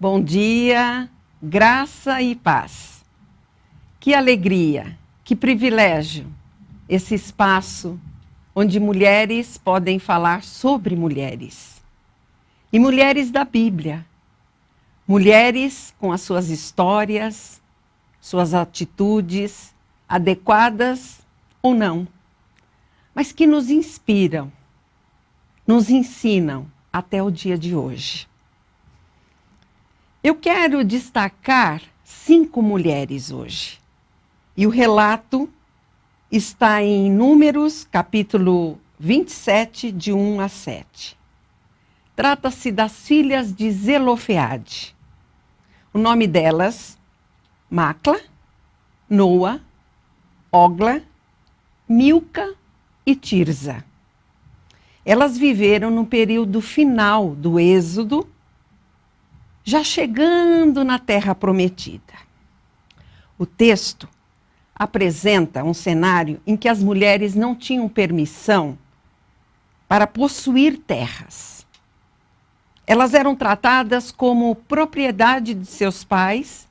Bom dia, graça e paz. Que alegria, que privilégio esse espaço onde mulheres podem falar sobre mulheres. E mulheres da Bíblia. Mulheres com as suas histórias, suas atitudes, adequadas ou não, mas que nos inspiram, nos ensinam até o dia de hoje. Eu quero destacar 5 mulheres hoje. E o relato está em Números, capítulo 27, de 1 a 7. Trata-se das filhas de Zelofeade. O nome delas, Macla, Noa, Ogla, Milca e Tirza. Elas viveram no período final do Êxodo, já chegando na Terra Prometida. O texto apresenta um cenário em que as mulheres não tinham permissão para possuir terras. Elas eram tratadas como propriedade de seus pais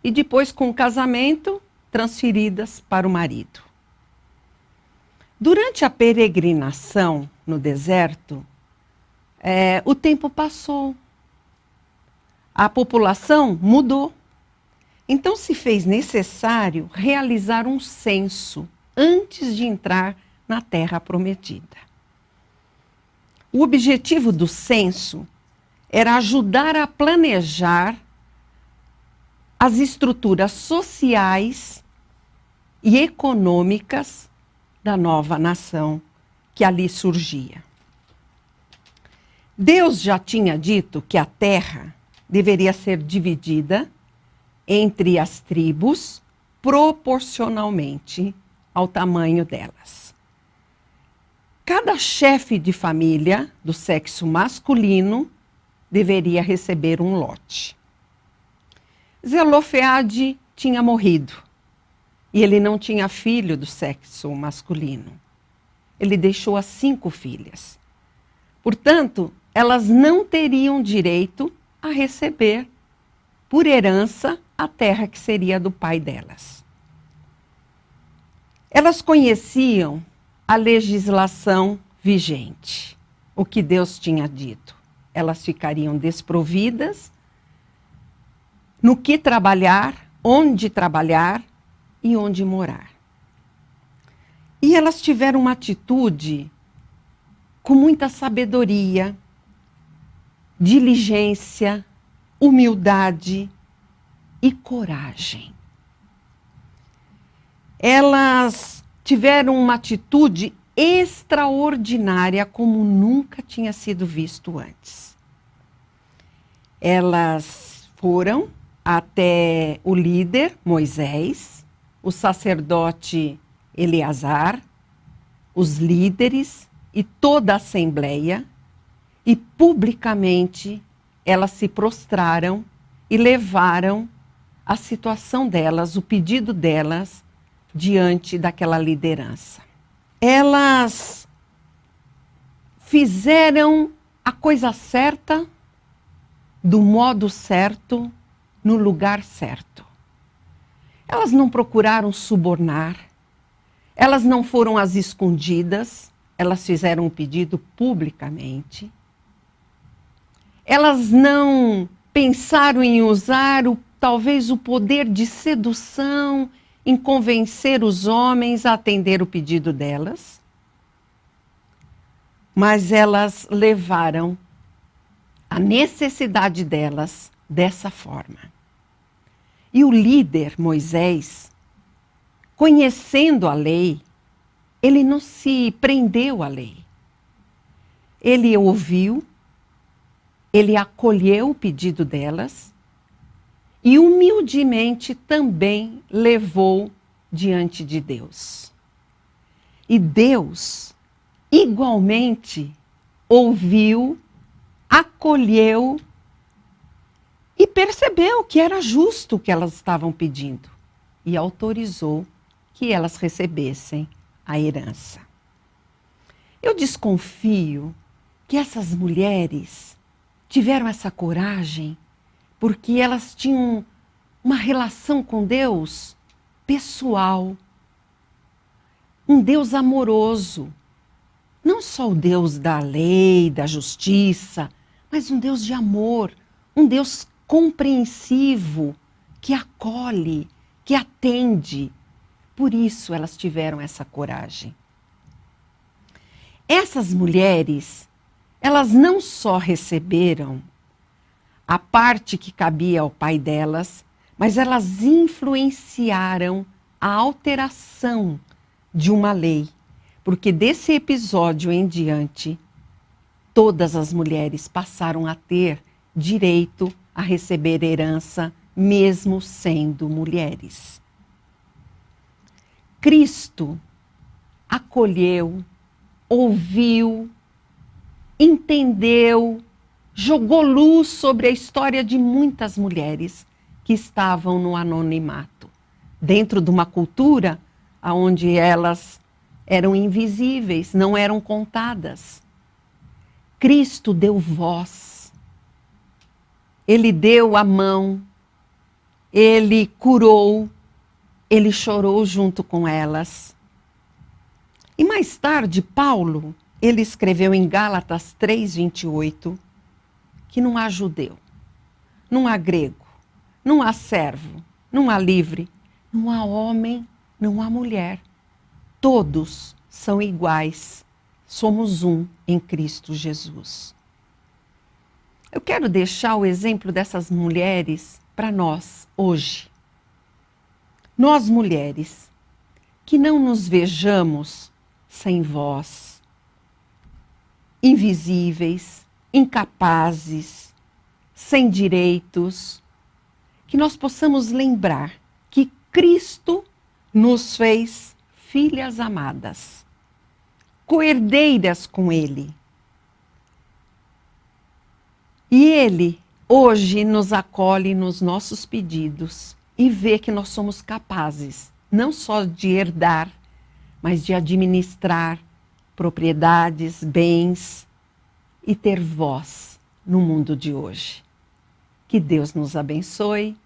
e depois, com o casamento, transferidas para o marido. Durante a peregrinação no deserto, o tempo passou. A população mudou. Então se fez necessário realizar um censo antes de entrar na Terra Prometida. O objetivo do censo era ajudar a planejar as estruturas sociais e econômicas da nova nação que ali surgia. Deus já tinha dito que a terra deveria ser dividida entre as tribos proporcionalmente ao tamanho delas. Cada chefe de família do sexo masculino deveria receber um lote. Zelofeade tinha morrido e ele não tinha filho do sexo masculino. Ele deixou as 5 filhas. Portanto, elas não teriam direito a receber por herança a terra que seria do pai delas. Elas conheciam a legislação vigente, o que Deus tinha dito. Elas ficariam desprovidas no que trabalhar, onde trabalhar e onde morar. E elas tiveram uma atitude com muita sabedoria, diligência, humildade e coragem. Elas tiveram uma atitude extraordinária como nunca tinha sido visto antes. Elas foram até o líder Moisés, o sacerdote Eleazar, os líderes e toda a assembleia, e publicamente elas se prostraram e levaram a situação delas, o pedido delas, diante daquela liderança. Elas fizeram a coisa certa, do modo certo, no lugar certo. Elas não procuraram subornar, elas não foram às escondidas, elas fizeram o pedido publicamente. Elas não pensaram em usar talvez o poder de sedução em convencer os homens a atender o pedido delas, mas elas levaram a necessidade delas dessa forma. E o líder Moisés, conhecendo a lei, ele não se prendeu à lei. Ele ouviu, ele acolheu o pedido delas e humildemente também levou diante de Deus. E Deus, igualmente, ouviu, acolheu e percebeu que era justo o que elas estavam pedindo e autorizou que elas recebessem a herança. Eu desconfio que essas mulheres tiveram essa coragem porque elas tinham uma relação com Deus pessoal. Um Deus amoroso. Não só o Deus da lei, da justiça, mas um Deus de amor, um Deus compreensivo, que acolhe, que atende. Por isso elas tiveram essa coragem. Essas mulheres, elas não só receberam a parte que cabia ao pai delas, mas elas influenciaram a alteração de uma lei. Porque desse episódio em diante, todas as mulheres passaram a ter direito a receber herança, mesmo sendo mulheres. Cristo acolheu, ouviu, entendeu, jogou luz sobre a história de muitas mulheres que estavam no anonimato, dentro de uma cultura onde elas eram invisíveis, não eram contadas. Cristo deu voz, Ele deu a mão, Ele curou, Ele chorou junto com elas. E mais tarde, Paulo, ele escreveu em Gálatas 3:28, que não há judeu, não há grego, não há servo, não há livre, não há homem, não há mulher. Todos são iguais, somos um em Cristo Jesus. Eu quero deixar o exemplo dessas mulheres para nós hoje. Nós mulheres, que não nos vejamos sem voz, invisíveis, incapazes, sem direitos, que nós possamos lembrar que Cristo nos fez filhas amadas, coerdeiras com Ele. E Ele hoje nos acolhe nos nossos pedidos e vê que nós somos capazes, não só de herdar, mas de administrar propriedades, bens e ter voz no mundo de hoje. Que Deus nos abençoe.